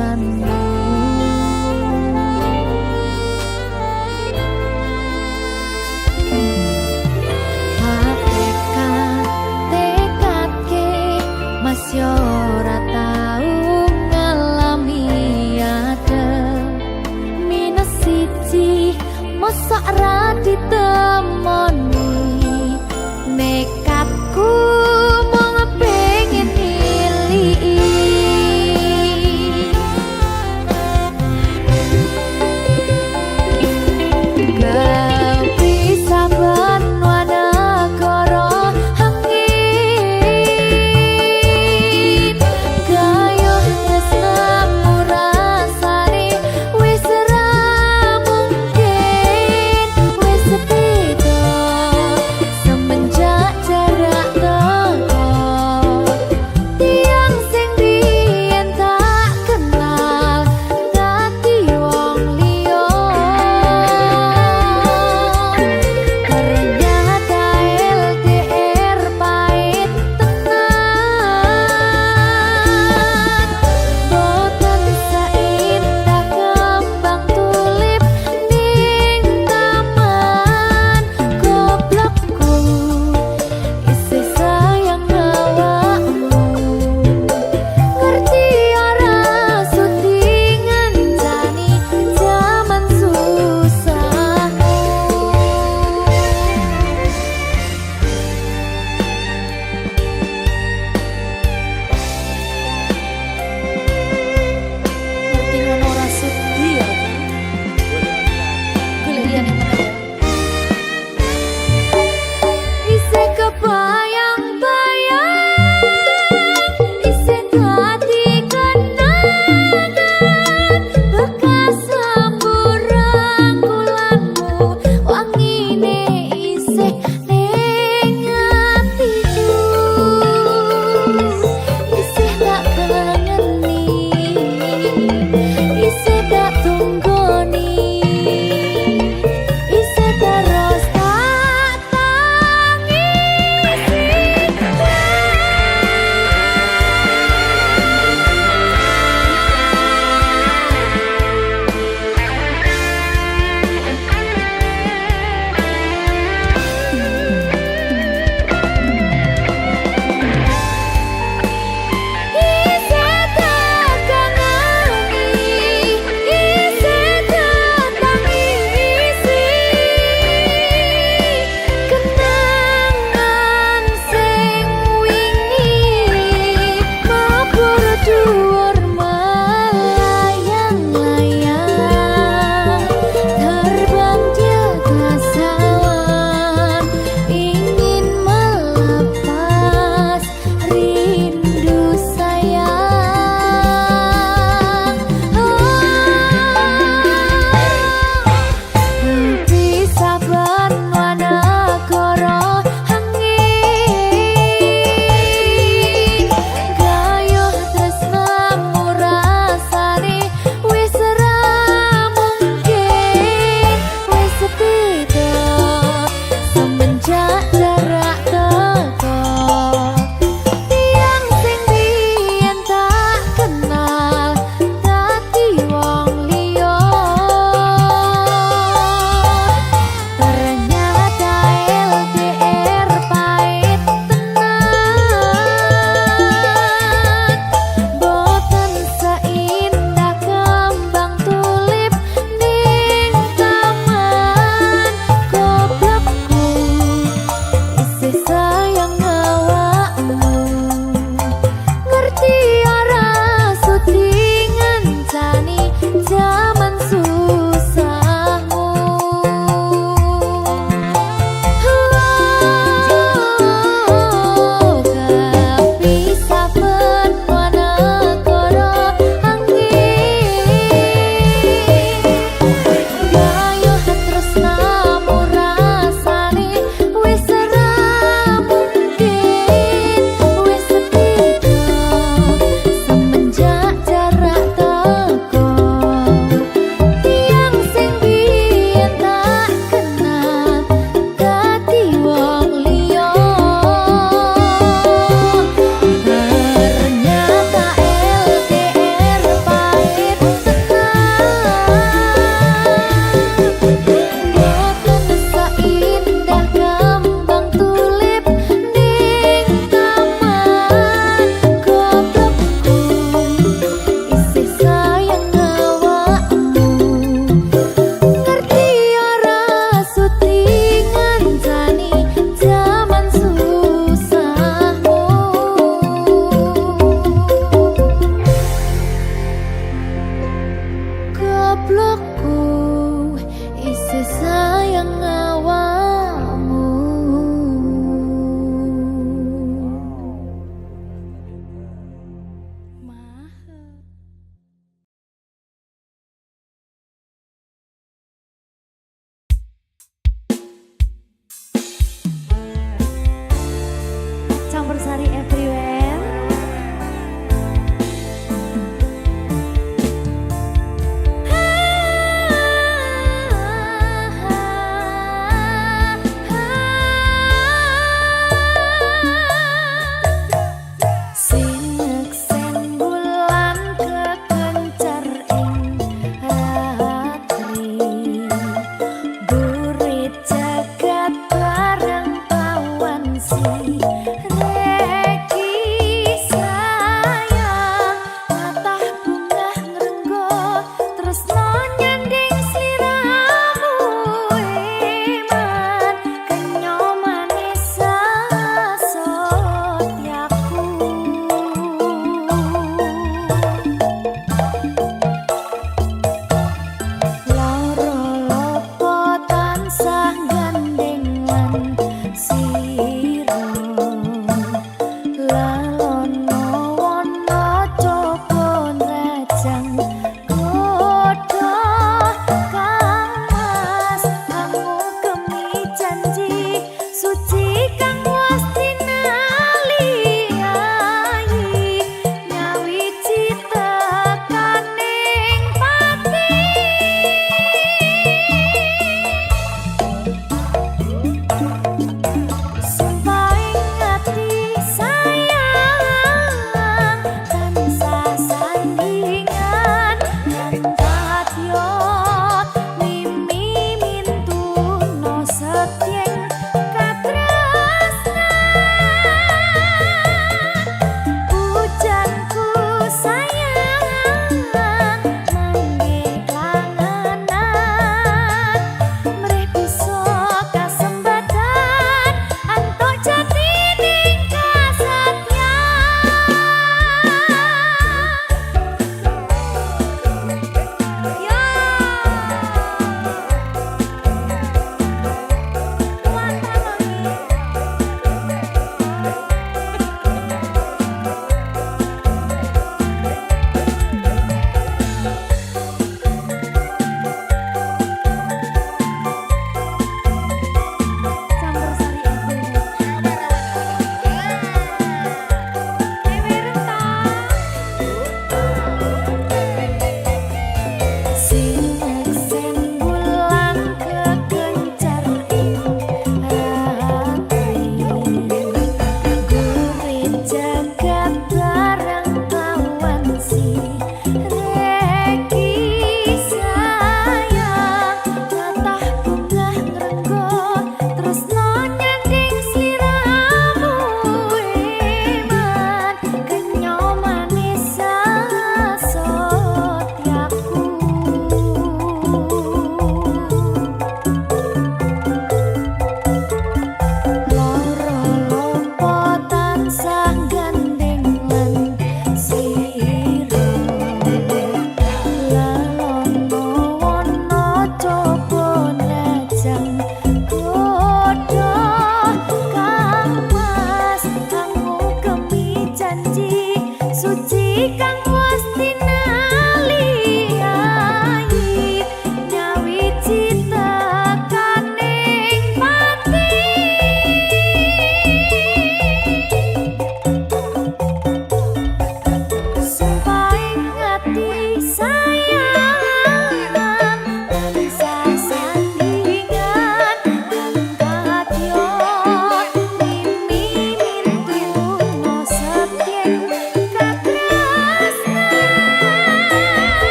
pesanmu. Hakikat tekadke mas yo ora tau ngalami adem minus siji mosok ra ditemoni nekatku mung pengen milih. Kau bisa benwanegara angin gayuh tresnamu rasane wis ra mungkin wis beda semenjak jarak teko tiang sing biyen tak kenal dadi wong liya.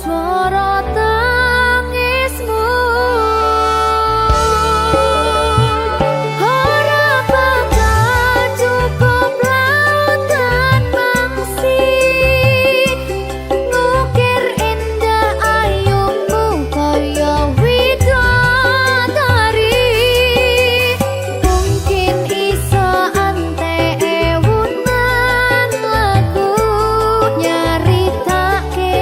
swara tangismu ora bakal cukup lautan mangsi ngukir indah ayumu kaya widodari mungkin iso ante ewunan lagu nyaritake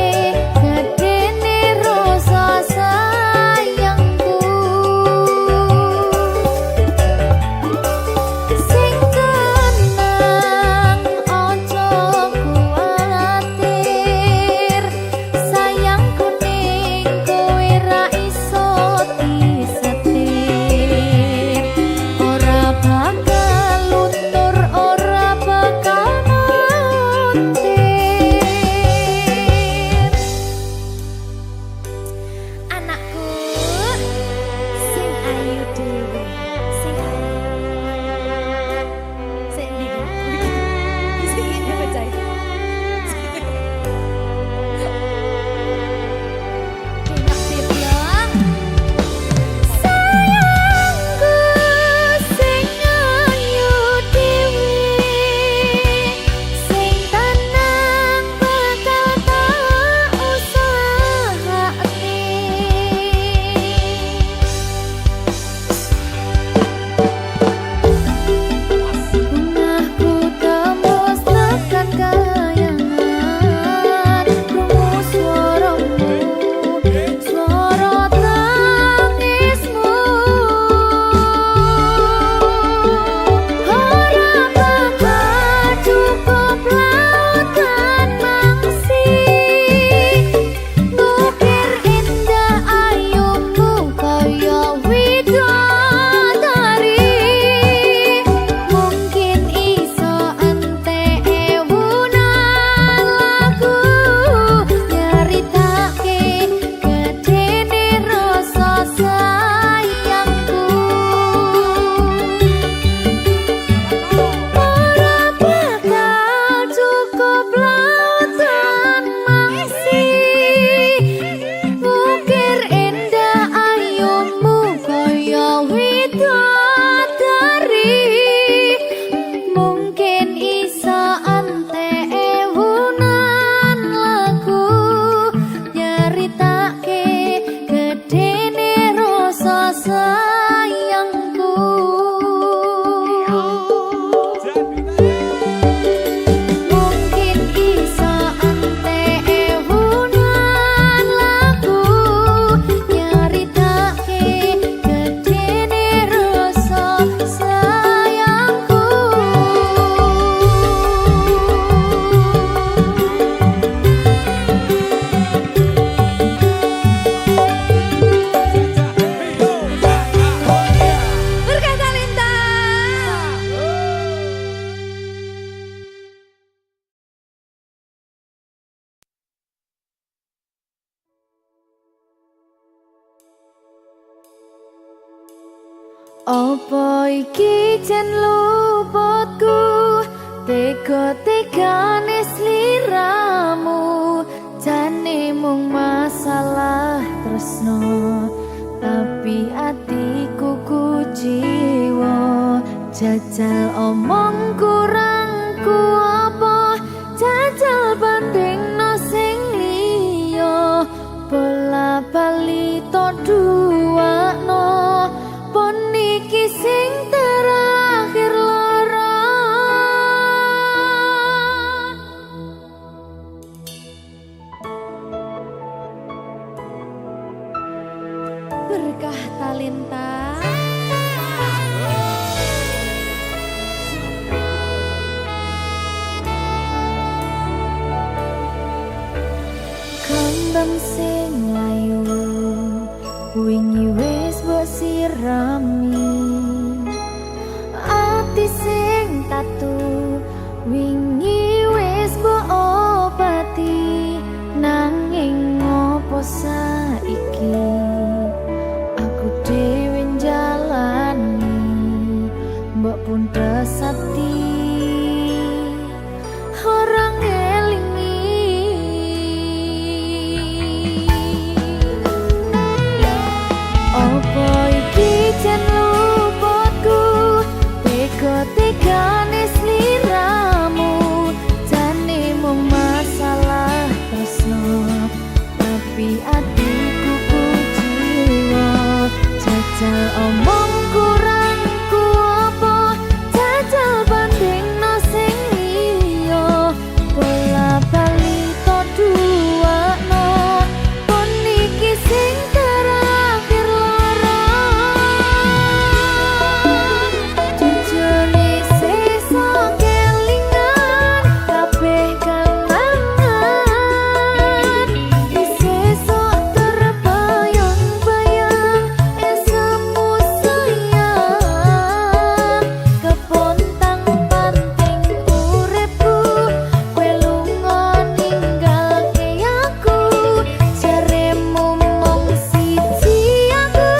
gedene rasa sayangku sing tenang ojo kuwatir sayangku ning kowe ra iso disetir ora bakal luntur ora bakal muntir anakku sing ayu dhewe sing sing ndi sing ini bacai enak sip ya sayangku sing ayu dhewe sing tenang bakal tak usahake bungahku tembus tekan kayangan krungu swaramu swara tangismu ora bakal cukup lautan mangsi ngukir indah ayumu kaya widodari mungkin iso ante ewunan lagu nyaritake gedene rasa sayangku ora bakal cukup lautan mangsi ngukir indah ayumu kaya widodari mungkin iso ante ewunan lagu nyaritake gedene rasa sayangku mungkin iso ante ewunan lagu nyaritake gedene rasa sayangku Berkah Talenta. Apa iki jan luputku tega-tegane sliramu jane mung masalah tresno tapi atiku kuciwa jajal omong kurangku apa jajal bandingno sing liya bola bali to duwakno pon iki sing terakhir lara Berkah Talenta. Kembang sing layu wingi wis mbok sirami ati sing tatu wingi wis mbok obati nanging ngopo saiki aku dhewe njalani mbok pun desati orang elingi tapi atiku kujiwa jajal omong kurang ku apa jajal banding no sing liya bola bali to dua no pun iki sing terakhir lara jujune sesa kelingan kabeh kenangan sesa terbayang-bayang esemu sayang kepontang panting uripku kowe lunga ninggalke aku jaremu mung siji aku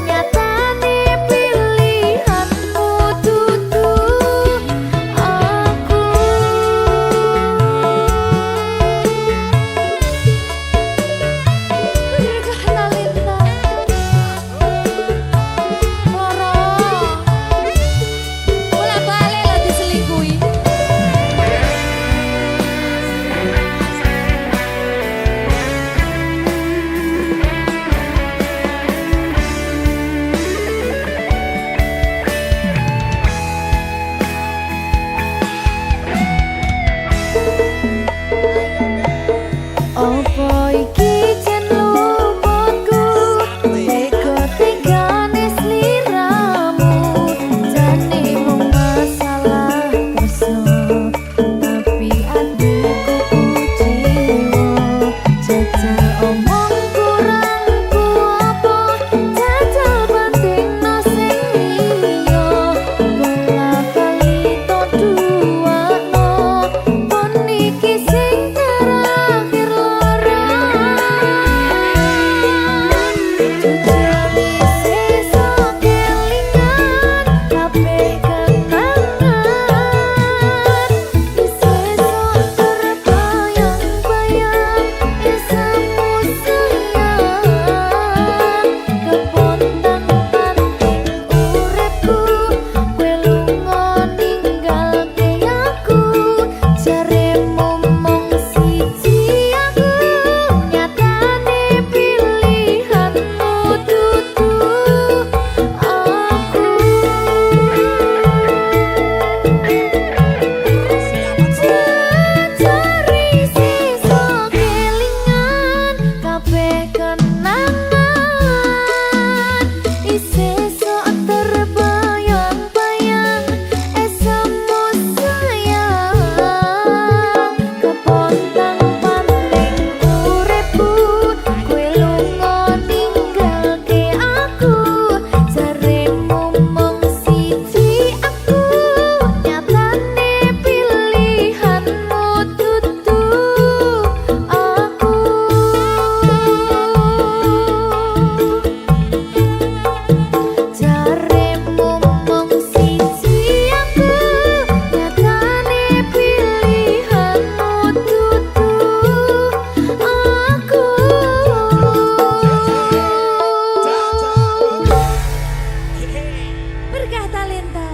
nyatane pilihanmu dudu aku Berkahalinta Loro Bola balik lah diselingkuhi Apa iki jen lupaku tega-tegane sliramu jane mung masalah tresno tapi atiku kujiwa jajal omong kurang ku apa jajal banding no sing liya bola bali to dua no pun iki sing terakhir lara jujune sesa kelingan kabeh kenangan sesa terbayang-bayang esemu sayang kepontang panting uripku kowe lunga ninggalke aku jaremu mung siji aku nyatane pilihanmu dudu aku cari sisa kelingan kabeh kenangan sesa terbayang-bayang esemu sayang kepontang panting uripku kowe lunga ninggalke aku jaremu mung siji aku nyatane pilihanmu dudu aku jaremu mung siji aku nyatane pilihanmu dudu aku Berkah talenta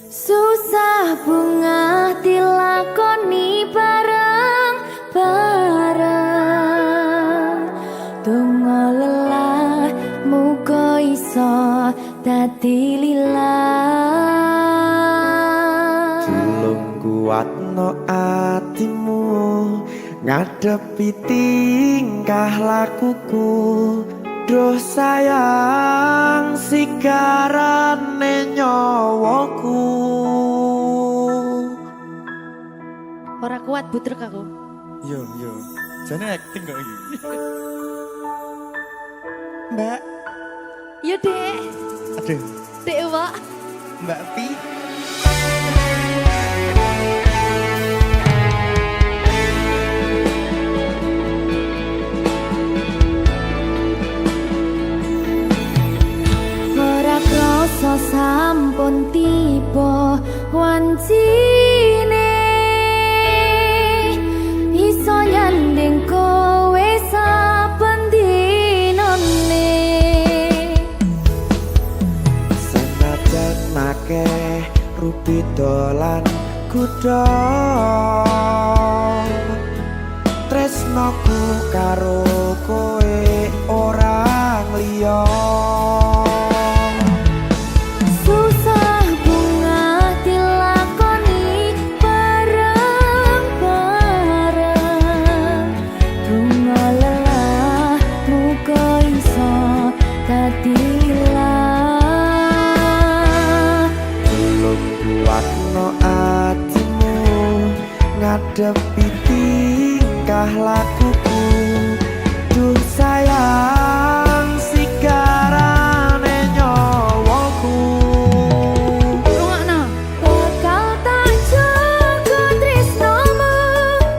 susah bunga dilakoni bareng-bareng donga lelah muga iso dadi lillah Tulung kuatno atimu ngadepi tingkah lakuku Duh sayang sigarane nyawaku ora kuat butrek aku Yo, jane acting kok iki. Mbak, yo dek aduh, dek Wak Mbak Pi. ora krasa sampun tiba wancine iso nyanding kowe saben dinane kuda tresnoku karo kowe orang liya Susah bunga dilakoni bareng-bareng Bunga lelah muka iso dadi lilah belum kuatno atimu ngadepi tingkah lakuku duh sayang sigarane nyawaku Rungokno bakal tak jaga tresnomu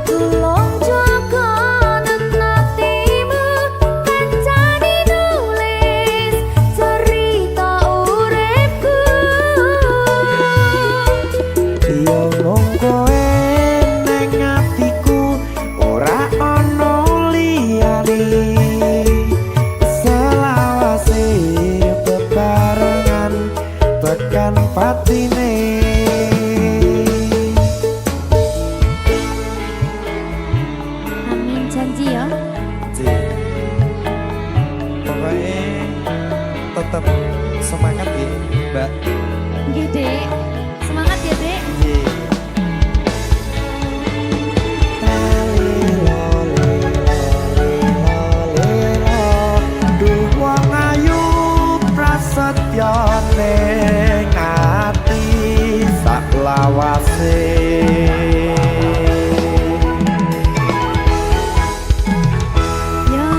tulung jaga nenatimu kancane nulis cerita uripku yo mung kowe ning atiku ora ana liyane selawase bebarengan tekan patine Amin janji ya Pokoknya tetap semangat ya Mbak. Nggih Dek semangat ya Dek Iya. duh wong ayu prasetyo ning ati sak lawase Ya,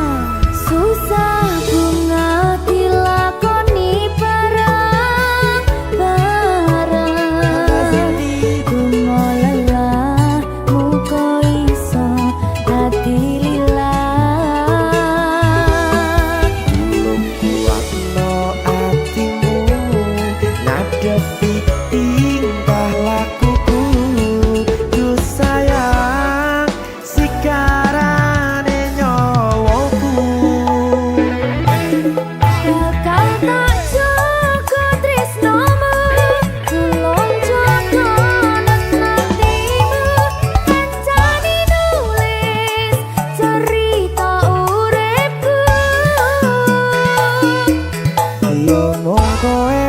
susah bunga dilakoni bareng-bareng Bunga lelah muka iso dadi lilah belum kuatno atimu ngadepi tingkah lakuku duh sayang sigarane nyawaku Bakal tak jaga tresnomu tulung jaga nenatimu kancane nulis cerita uripku yo mung kowe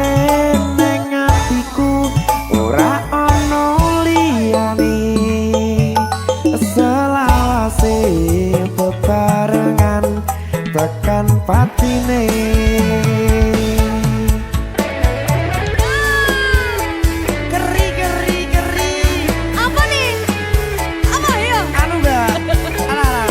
ning atiku ora ana liyane selawase bebarengan tekan patine keri keri keri Apa nih? Apa ya? anu mbak alah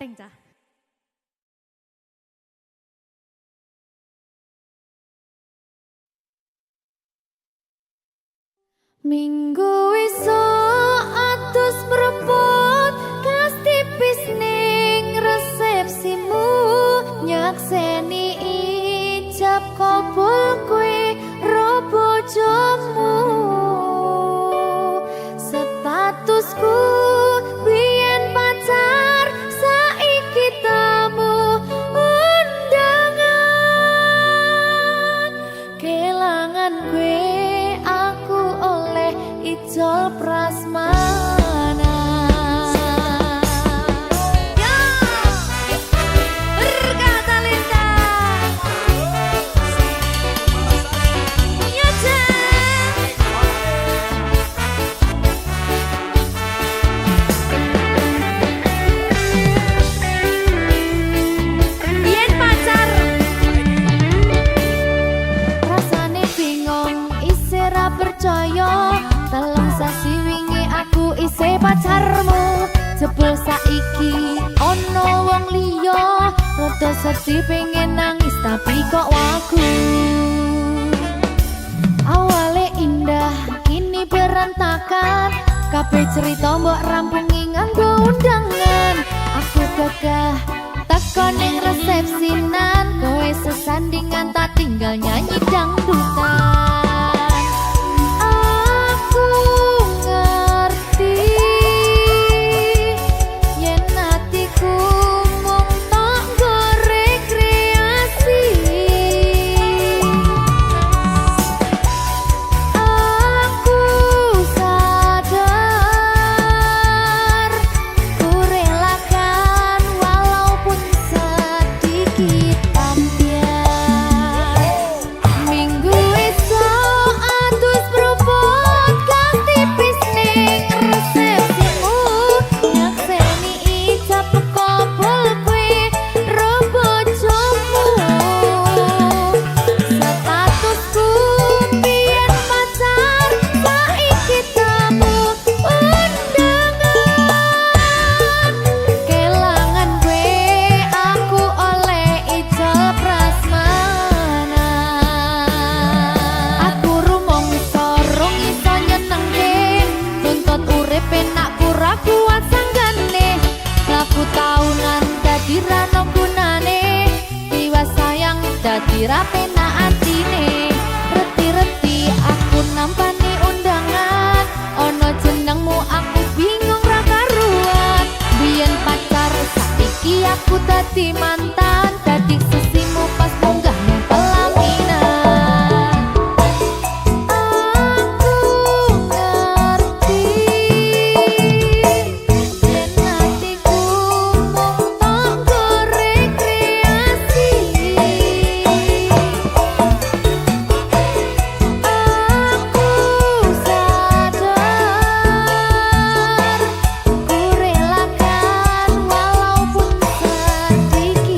ganteng cah. Minggu esuk atus mrepot kas tipis ning resepsimu nyakseni ijab kabul kowe ro bojomu statusku biyen pacar saiki tamu undangan kelangan kowe aku oleh ijol prasmana ya berkata Linda ya biyen pacar rasane bingung isih ra percaya telung sasi wingi aku isih pacarmu jebul saiki ono wong liya rada sedih pengen nangis tapi kok wagu awale indah kini berantakan kabeh cerita mbok rampungi nganggo undangan aku gagah teko ning resepsinan kowe sesandingan tak tinggal nyanyi dangdutan aku ngerti yen atiku mung tok nggo rekreasi aku sadar ku relakan walaupun sedikit ambiar minggu esok atus propot kang tipis ning resepsimu nyakseni ijab kabul kowe ro bojomu statusku biyen pacar saiki tamu undangan kelangan kowe aku oleh ijol prasmana aku rumangsa rong iso nyenengke tuntut urip enak pura kuat sanggane aku taunan dadi ra ono gunane tiwas sayang dadi ra penak atine reti-reti aku nampani undangan ono jenengmu aku bingung ra karuan biyen pacar saiki aku dadi mantan dadi sesimu pas munggah ning pelaminan aku ngerti yen atiku mung tok nggo rekreasi aku sadar ku relakan walaupun sedikit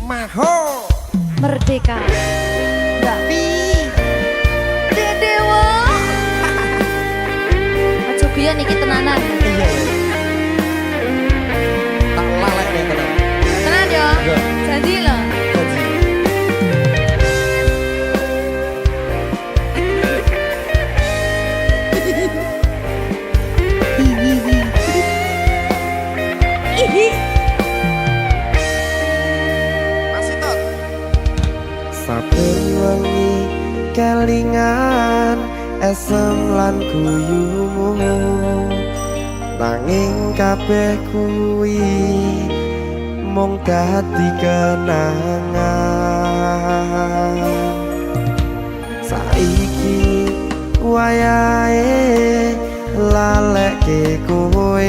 Maho Merdeka. Mbak Pi. Dedewo. Aja biyen iki tenanan. iya tak lalek nih tenan Tenan yo. Iya. Jadi lho. Janji. Ihi. Masih tot Saben wengi kelingan esem lan guyumu nanging kabeh kuwi mung dadi kenangan saiki wayahe lalekke kowe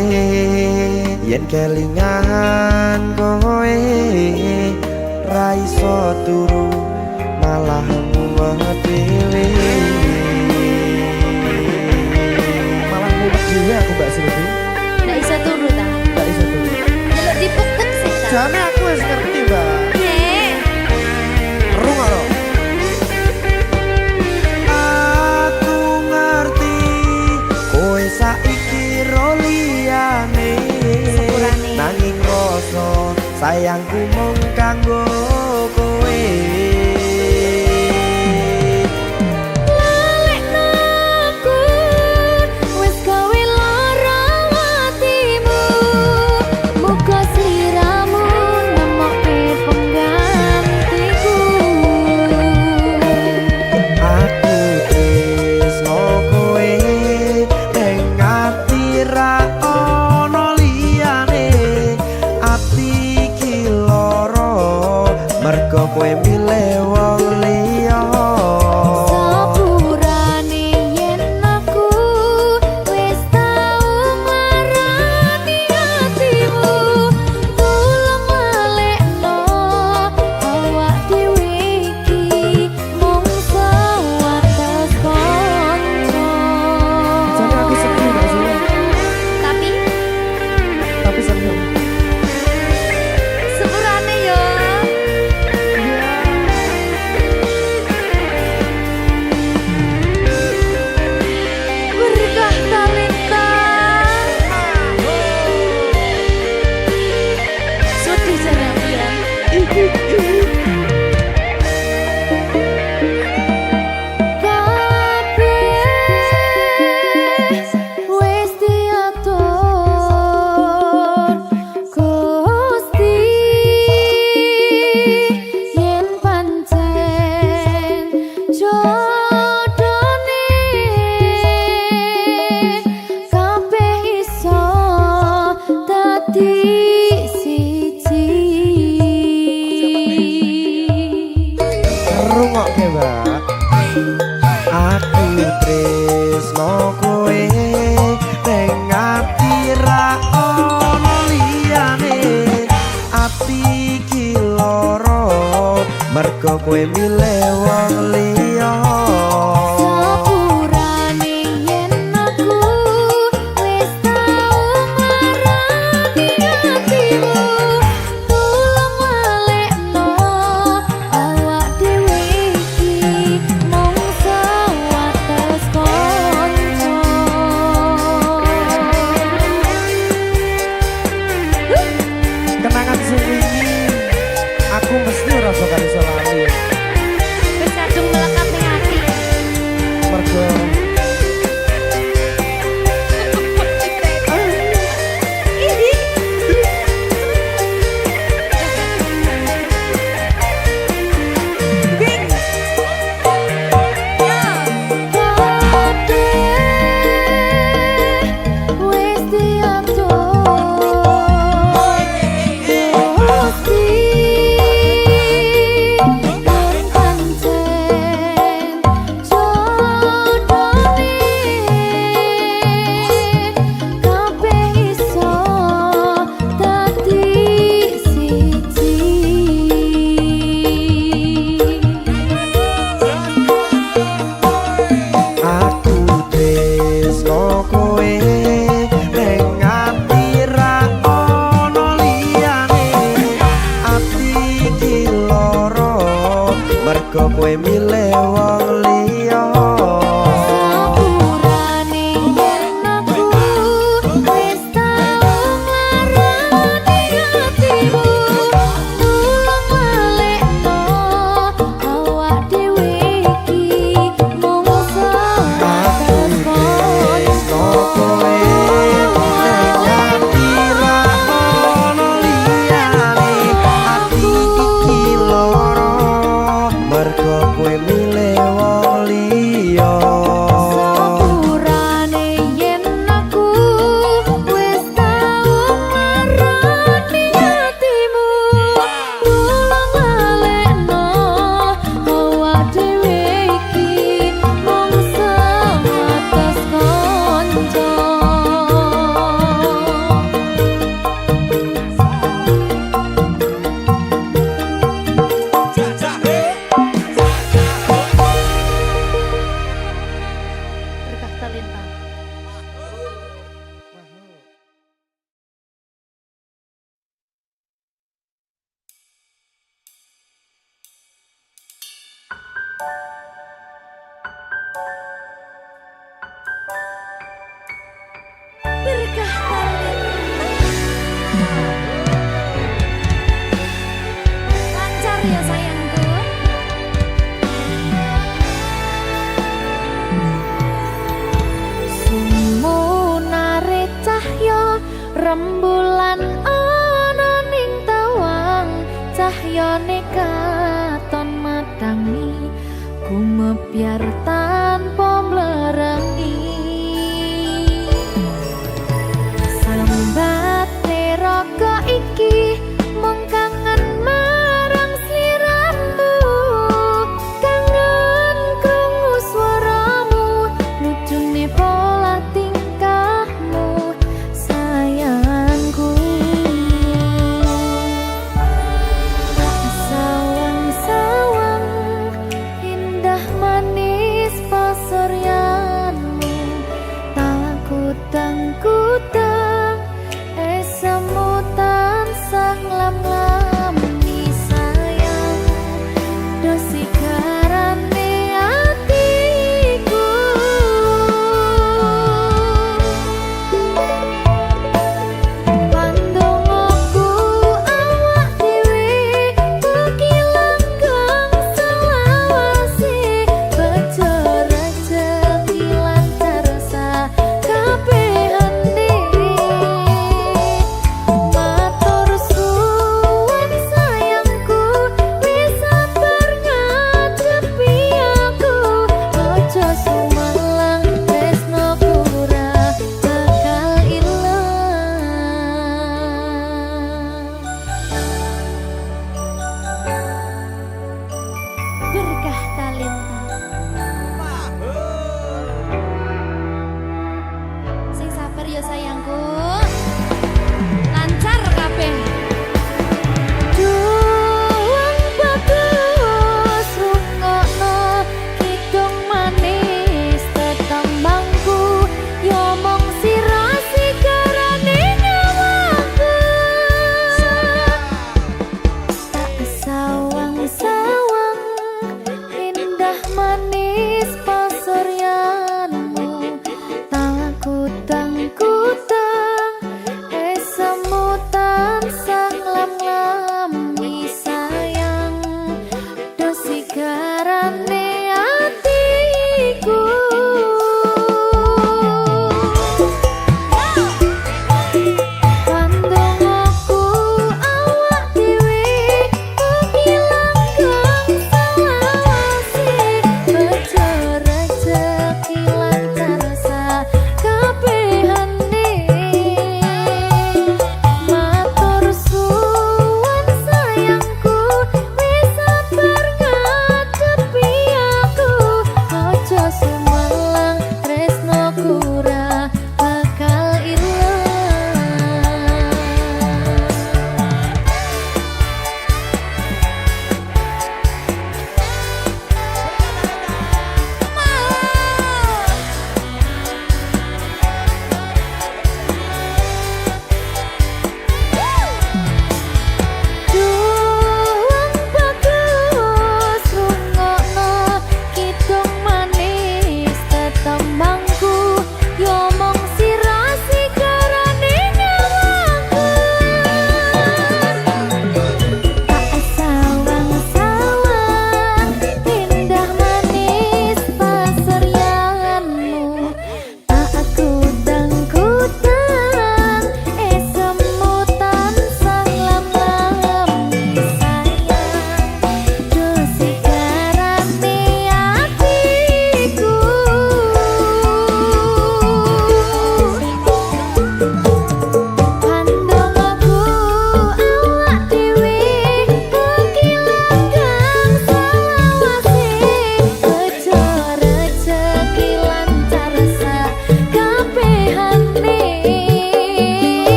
yen kelingan kowe ra iso turu malah mumet dhewe malah mumet dhewe aku Mbak Silvi Ndak iso turu ta. gak iso turu Delok dipukuk sih ta. jane aku wis ngerti Mbak Nek. runga lho aku ngerti kowe saiki ro liyane Sepurane. nanging rasa sayangku mung kanggo kowe Lalekno aku wis gawe lara atimu. Muga sliramu nemokke penggantiku. aku tresno kowe ning ati ra ono liyane ati iki lara mergo kowe milih wong liya Sepurane yen aku wis tau marani atimu. Tulung malekno awak dhewe iki mung sewates kanca. jadi aku sedih Mbak Silvi Tapi seneng sepurane yo. Berkah talenta. Sedih jane aku ya. Kabeh wis diatur Gusti yen pancen jodone kabeh iso dadi siji. rungokke Mbak aku tresno kowe ning ati ra ono liyane ati iki lara mergo kowe milih wong liya Sepurane yen aku wis tau marani atimu. Tulung malekno awak dhewe iki mung sewates kanca. kenangan sing wingi aku mesti ora iso kali lali kowe milih wong liya. Sepurane yen aku wis tau nglarani hatimu, tulung balekno awak dhewe iki mung sebatas kanca. Kowe ngerti ra ono liyane, ati iki loro mergo kowe milih wong liya. Sepurane yen aku wis tau ngarani hatimu, tulung balekno awak dhewe iki mung sebatas kanca. Berkah talenta. Berkah talenta. Lancar ya sayangku. Sumunare cahya rembulan ana ning tawang, cahyane katon madangi gumebyar tanpa mlerengi. Sambate raga iki mung kangen marang sliramu, kangen krungu swaramu, lucune pola tingkahmu sayangku. Sawang-sawang indah manis pasuryanmu, tak kutang-kutang esamu tansah nglam-nglami sayang, dosi karane atiku. Pandongoku awak dhewe mugi langgeng selawase, bejo rezeki lancar sakabehane. Matur suwun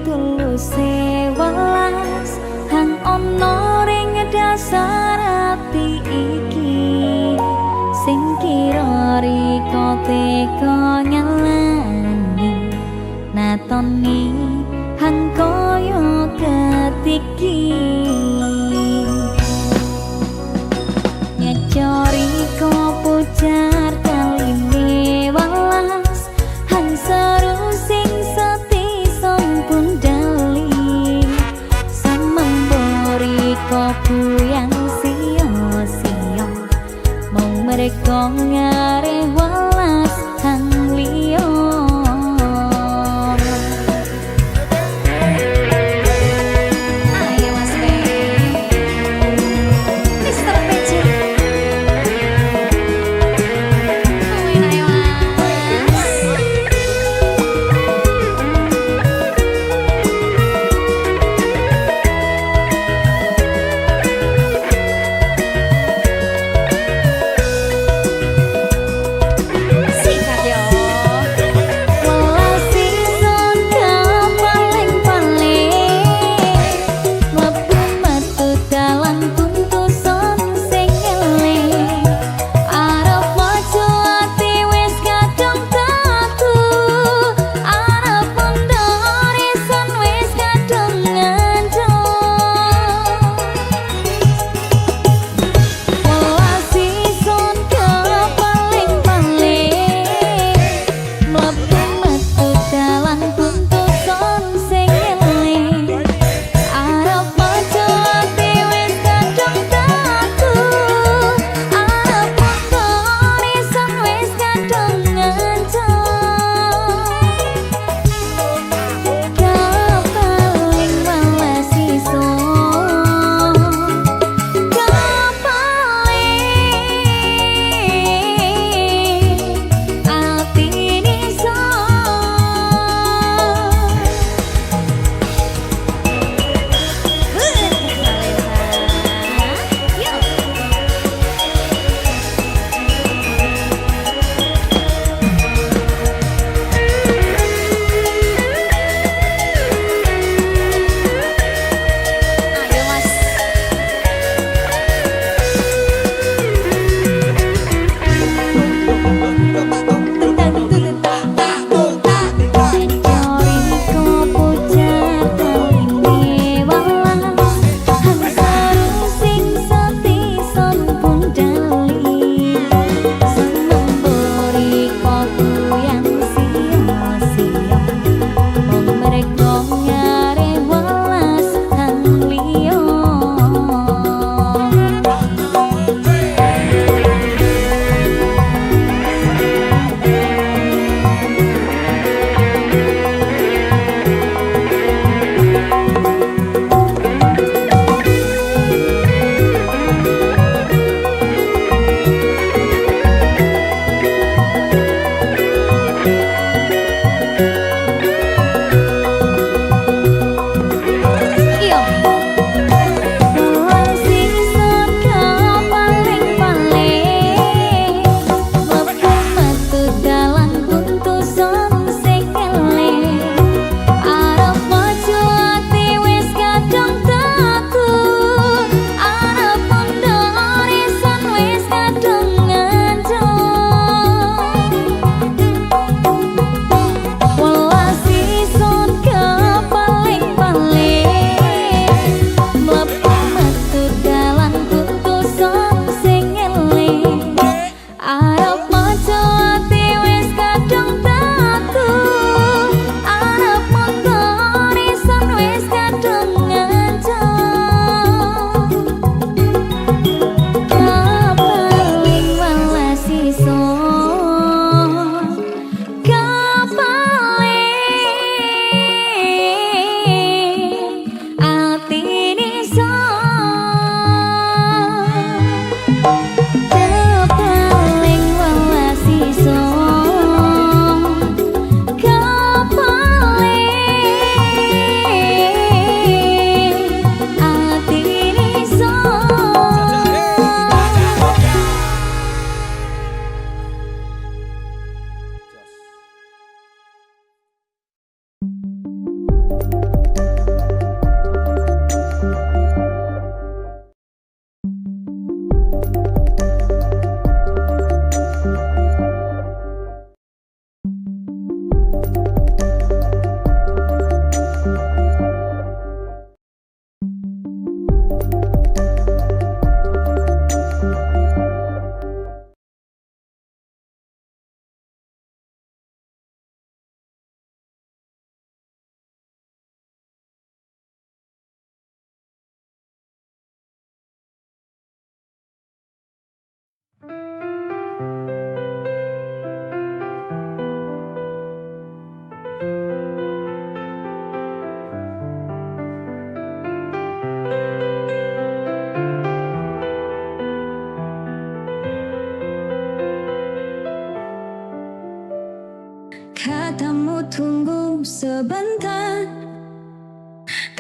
tuluse welas hang ono ring dasar ati iki sing kira riko teko nyalani natoni hang koyo ketiki nyecori ko pujar kaline welas hang seru sing seti sampun dali samembori ko buyang sing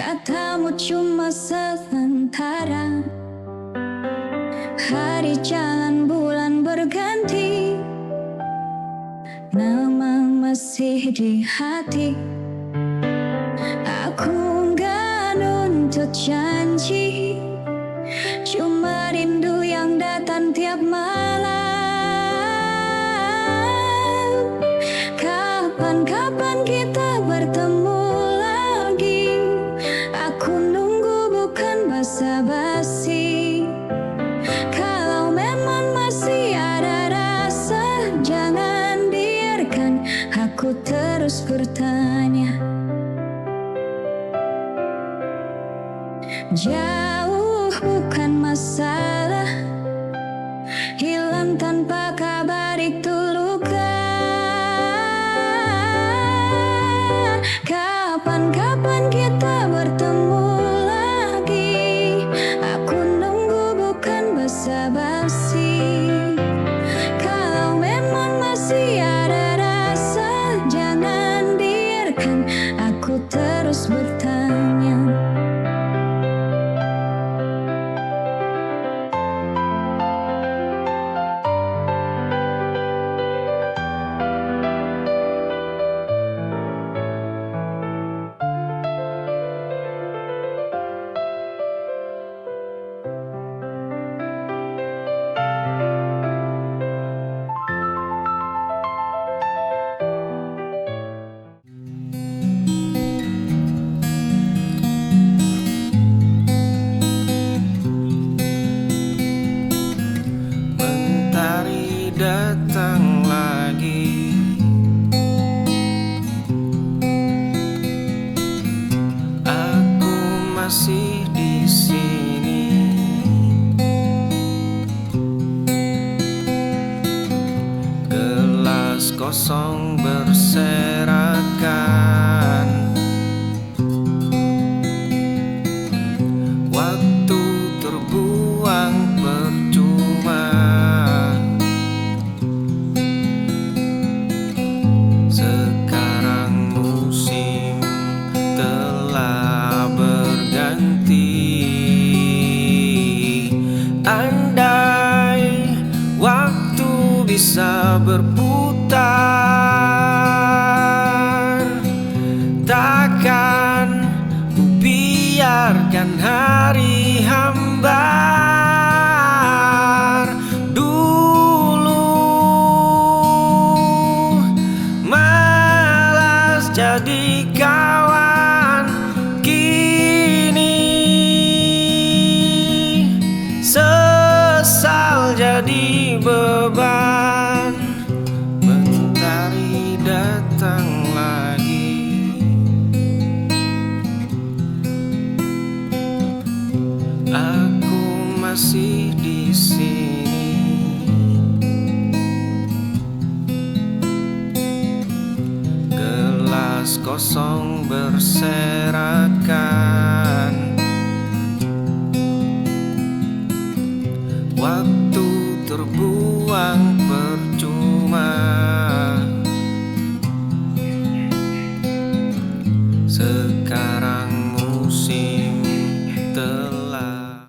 Katamu cuma sementara. Hari jalan bulan berganti, nama masih di hati. Aku nggak nuntut janji, cuma rindu yang datang tiap malam. Kapan-kapan kita bertemu lagi, aku nunggu bukan basa-basi. Kalau memang masih ada rasa, jangan biarkan aku terus bertanya. Jauh bukan masalah, hilang tanpa kabar itu luka. Kapan-kapan kita bertemu lagi, aku nunggu bukan basa-basi. Kalau memang masih ada rasa, jangan biarkan aku terus bertanya. Mentari datang lagi, aku masih di sini. Gelas kosong berserakan, waktu terbuang percuma. Sekarang musim telah berganti. Andai waktu bisa berputar, takkan ku biarkan hari hambar. Dulu malas jadi kawan, kini sesal jadi beban. Mentari datang lagi, aku masih di sini. Gelas kosong berserakan, waktu terbuang percuma. Sekarang musim telah.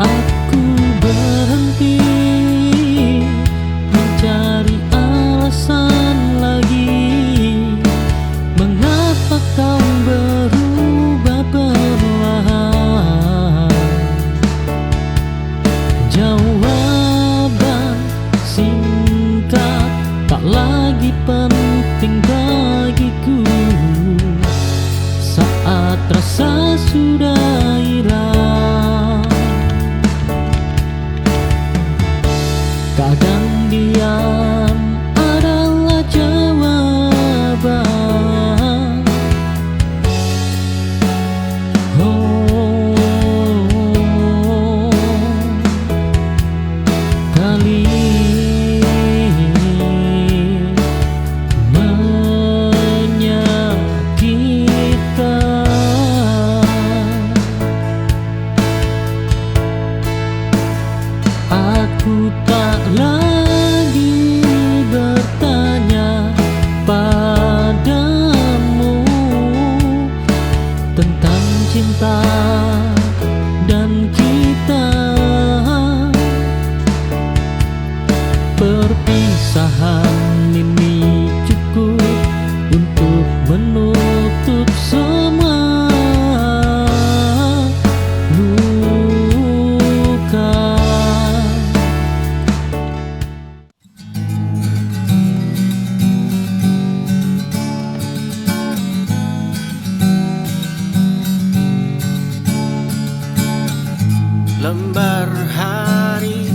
Aku berhenti mencari alasan lagi, mengapa kau berubah perlahan. Jawaban singkat tak lagi penting bagiku saat rasa sudah hilang. Kadang diam adalah jawaban. cinta dan kita. Perpisahan ini cukup untuk menutup semua luka. Lembar hari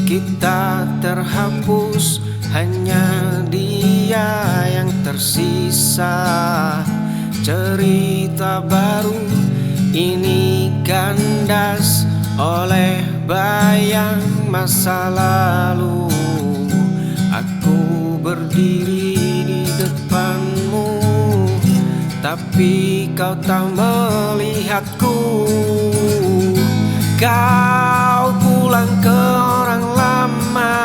kita terhapus, hanya dia yang tersisa. Cerita baru ini kandas oleh bayang masa lalu. Aku berdiri di depanmu, tapi kau tak melihatku. Kau pulang ke orang lama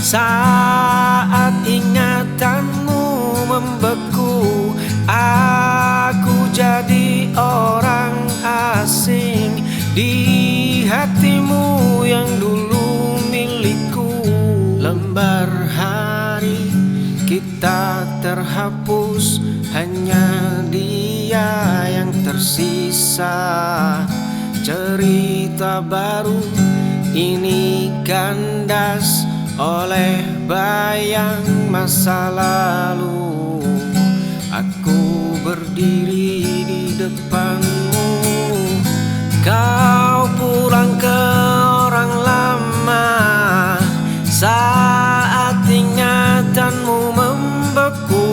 saat ingatanmu membeku. Aku jadi orang asing di hatimu yang dulu milikku. Lembar hari kita terhapus, hanya dia yang tersisa. Cerita baru ini kandas oleh bayang masa lalu. Aku berdiri di depanmu, kau pulang ke orang lama saat ingatanmu membeku.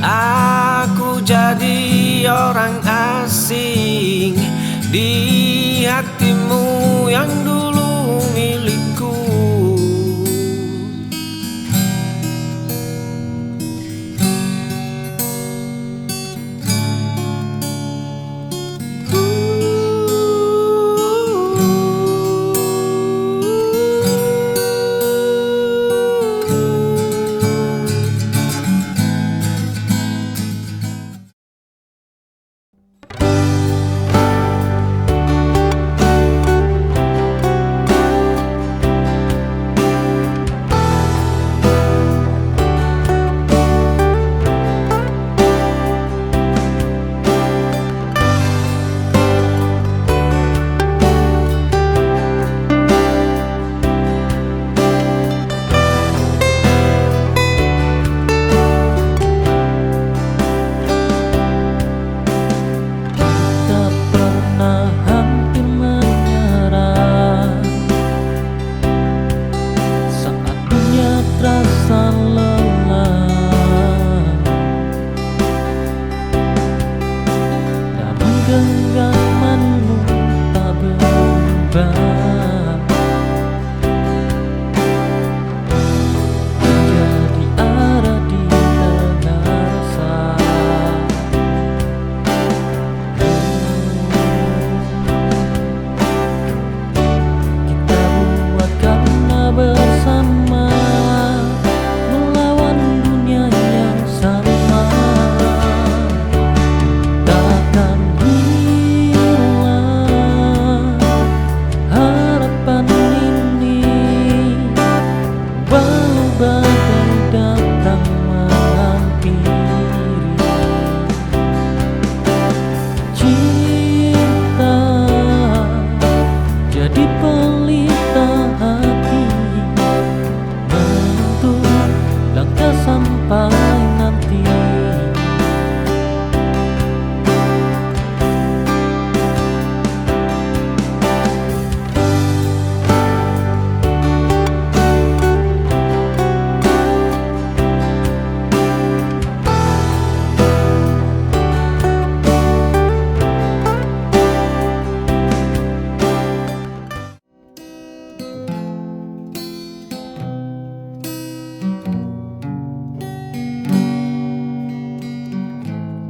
Aku jadi orang asing di hatimu yang dulu milikku.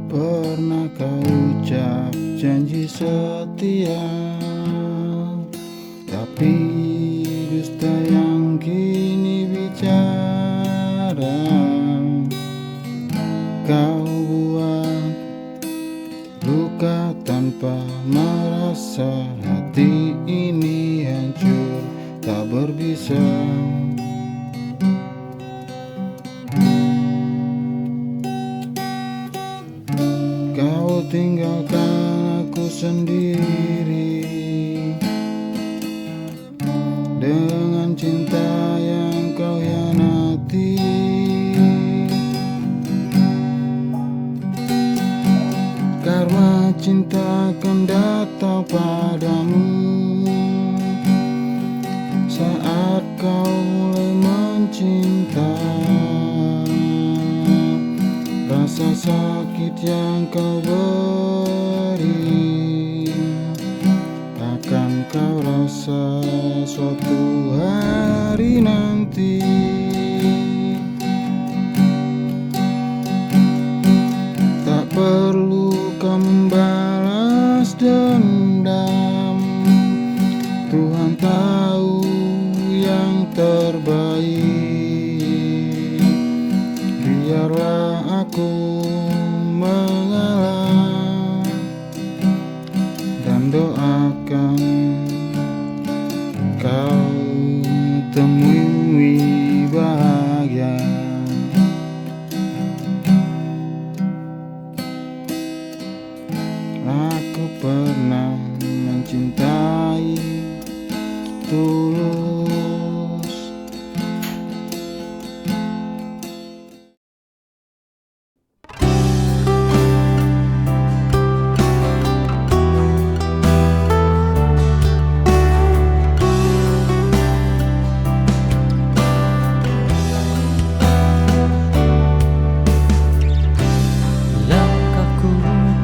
Pernah kau ucap janji setia, tapi dusta yang kini bicara. Kau buat luka tanpa tanpa merasa hati ini hancur tak berbisa. Kau tinggalkan aku sendiri dengan cinta yang kau hianati. Karena cinta akan datang padamu saat kau mulai mencinta. Rasa sakit yang kau beri akan kau rasa suatu hari nanti. Tak perlu kau membalas dendam, Tuhan tahu yang terbaik. Biarlah aku mengalah dan doakan kau temui bahagia. Aku pernah mencintai tulus. Langkahku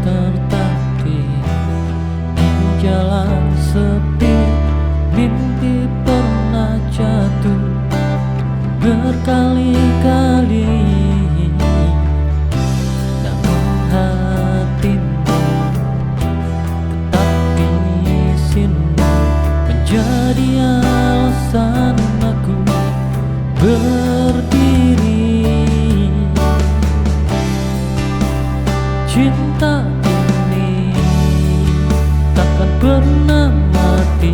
tertatih di jalan sepi, mimpi pernah jatuh berkali-kali. Namun hatimu tetap di sini, menjadi alasan aku berdiri. Cinta ini takkan pernah mati.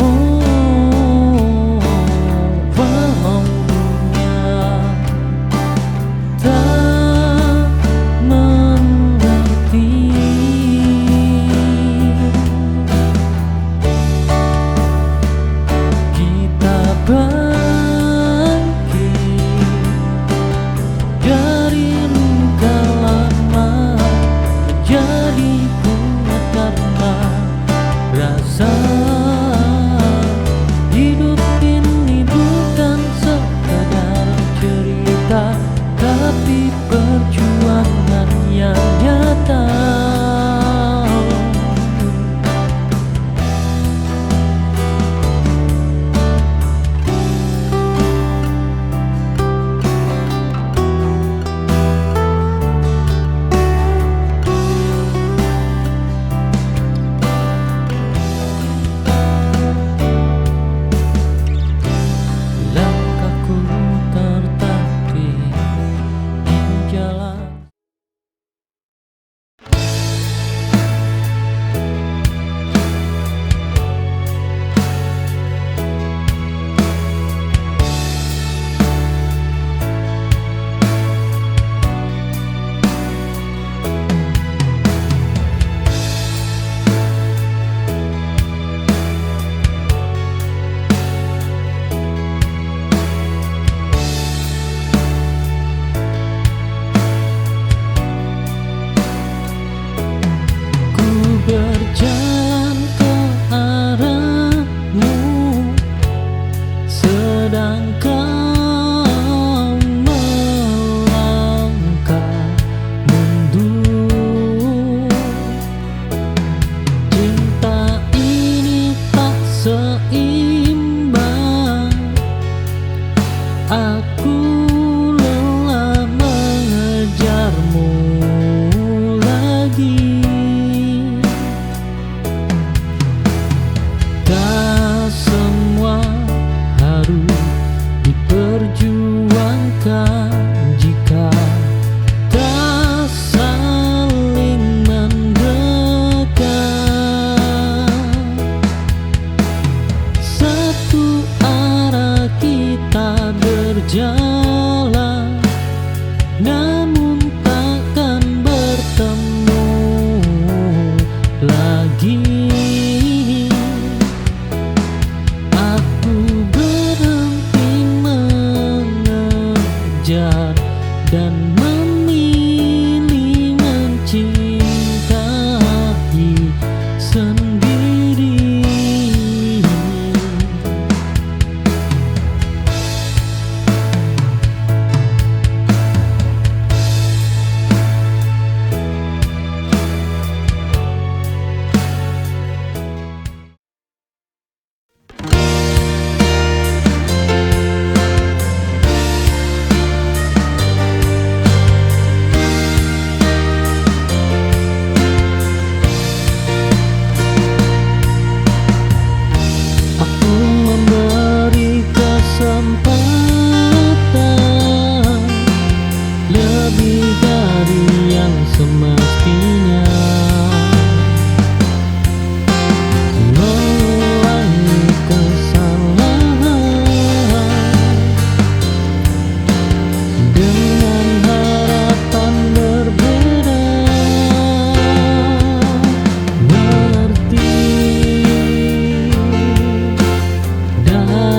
Oh, walau dunia tak mengerti, kita dari luka lama menjadi kuat karena rasa hidup ini bukan sekadar cerita, tapi perjuangan yang nyata. Langkahku tertatih di namun takkan bertemu lagi. Aku berhenti mengejar dan memilih mencintai sendiri. Aku memberi kesempatan lebih dari yang semestinya, mengulangi kesalahan dengan harapan berbeda. Mengerti datang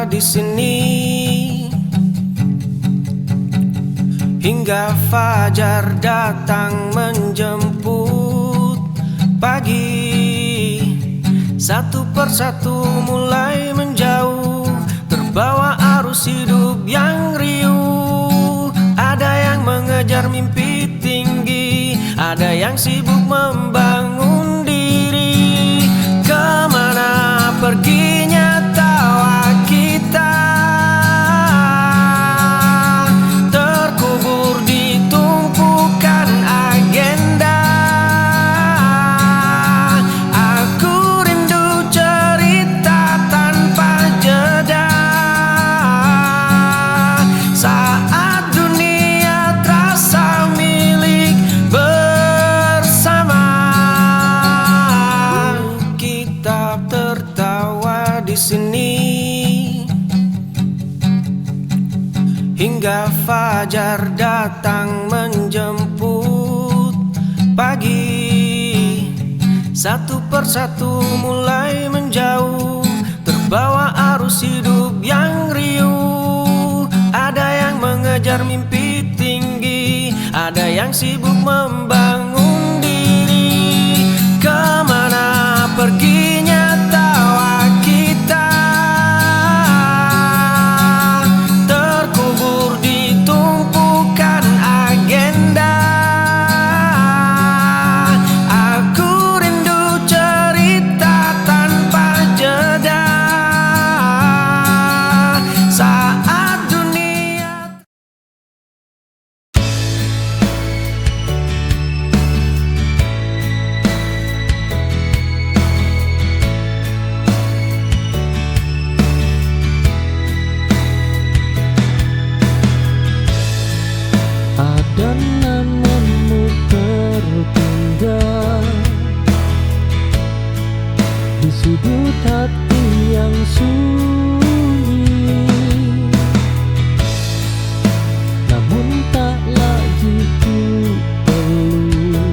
di sini hingga fajar datang menjemput pagi. Satu persatu mulai menjauh, terbawa arus hidup yang riuh. Ada yang mengejar mimpi tinggi, ada yang sibuk membangun diri. Kemana perginya tawa kita, terkubur di tumpukan agenda. Aku rindu cerita tanpa jeda, saat dunia terasa milik bersama. Kita tertawa di sini hingga fajar datang menjemput pagi. Satu persatu mulai menjauh, terbawa arus hidup yang riuh. Ada yang mengejar mimpi tinggi, ada yang sibuk membangun diri. Kemana perginya tawa kita, terkubur di tumpukan agenda. Aku rindu cerita tanpa jeda, saat dunia. hati yang sunyi, namun tak lagi ku perlu.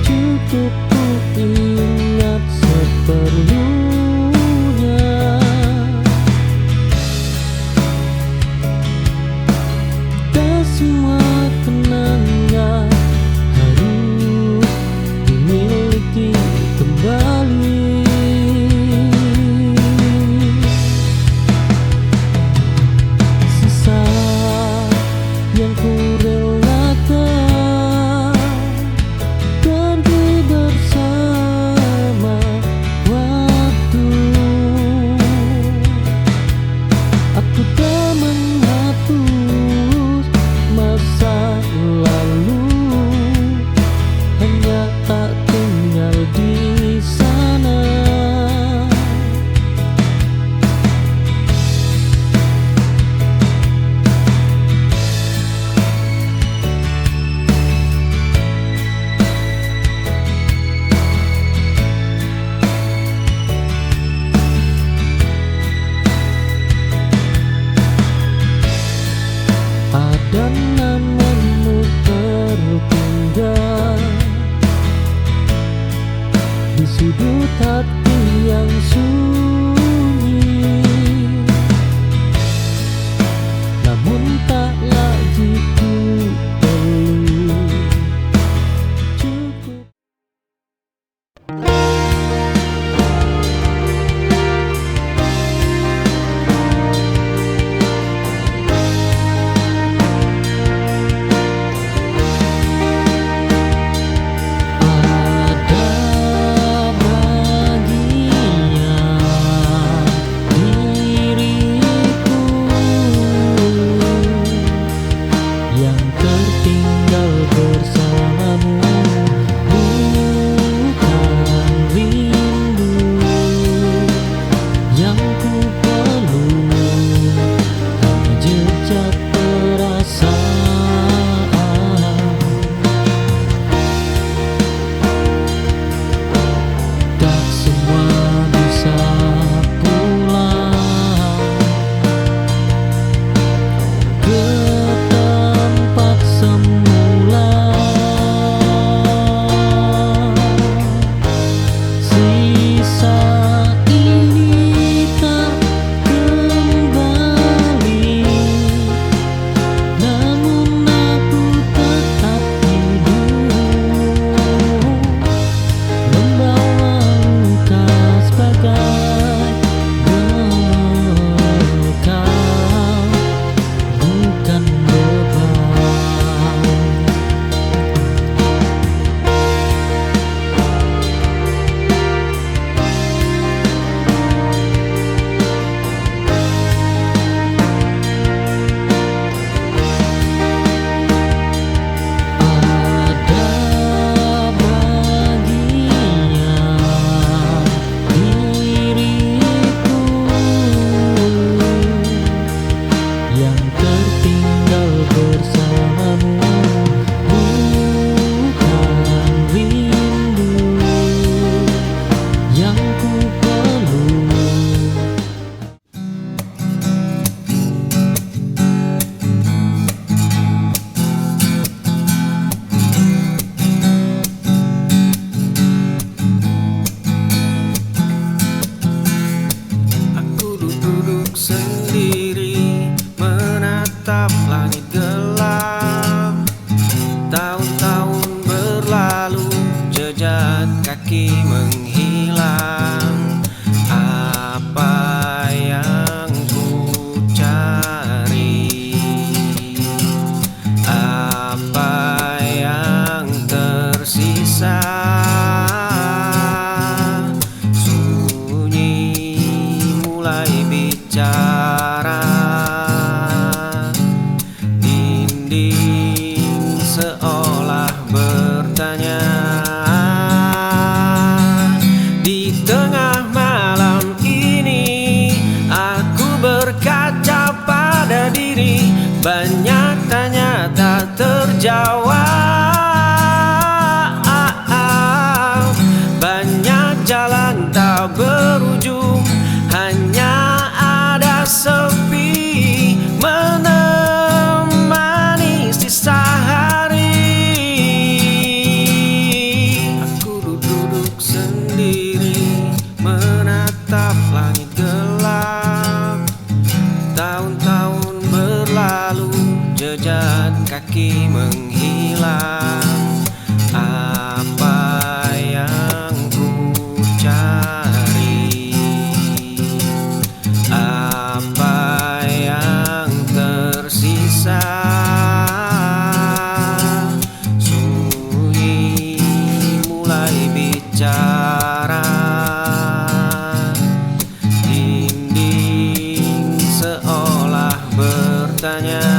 Cukup ku ingat seperlunya. Tak semua kenangan harus dimiliki kembali. Sisa yang ku relakan pergi bersama waktu. Aku tak menghapus masa lalu, hanya tak tinggal di sana. Ada namamu tertinggal di sudut hati yang sunyi, namun tak lagi ku perlu. Cukup. Ada bagian diriku yang tertinggal bersamamu, bukan rindu yang ku perlu, hanya jejak perasaan. Tak semua bisa pulang ke tempat semula. Sisa ini tak kembali, namun aku tetap hidup, membawa luka sebagai bekal, bukan beban. Ada bagian diriku yang tertinggal bersamamu, bukan rindu yang ku perlu. Aku duduk sendiri menatap langit gelap. Tahun-tahun berlalu, jejak kaki menghilang. Apa yang ku cari? Apa yang tersisa? Sunyi mulai bicara, dinding seolah bertanya. Di tengah malam ini aku berkaca pada diri, banyak tanya tak terjawab, banyak jalan tak ber berujung hanya ada sepi menemani sisa hari. Aku duduk sendiri menatap langit gelap. Tahun-tahun berlalu, jejak kaki menghilang. Apa yang ku cari? Apa yang tersisa? Sunyi mulai bicara. Dinding seolah bertanya.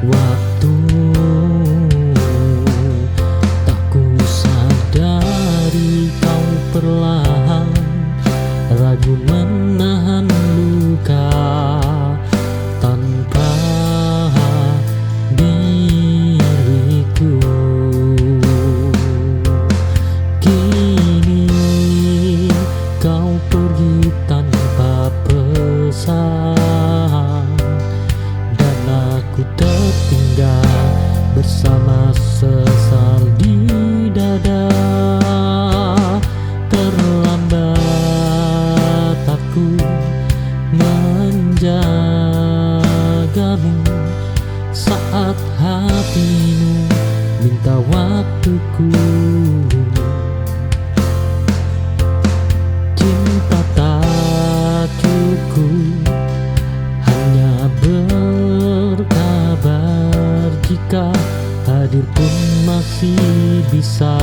Waktu tak ku sadari kau perlahan ragu menahan luka tanpa diriku. Kini kau pergi tanpa pesan dan aku tertinggal bersama sesal di dada. Terlambat aku menjagamu saat hatimu minta waktuku. Cinta tak cukup hanya berkabar, jika hadir pun masih bisa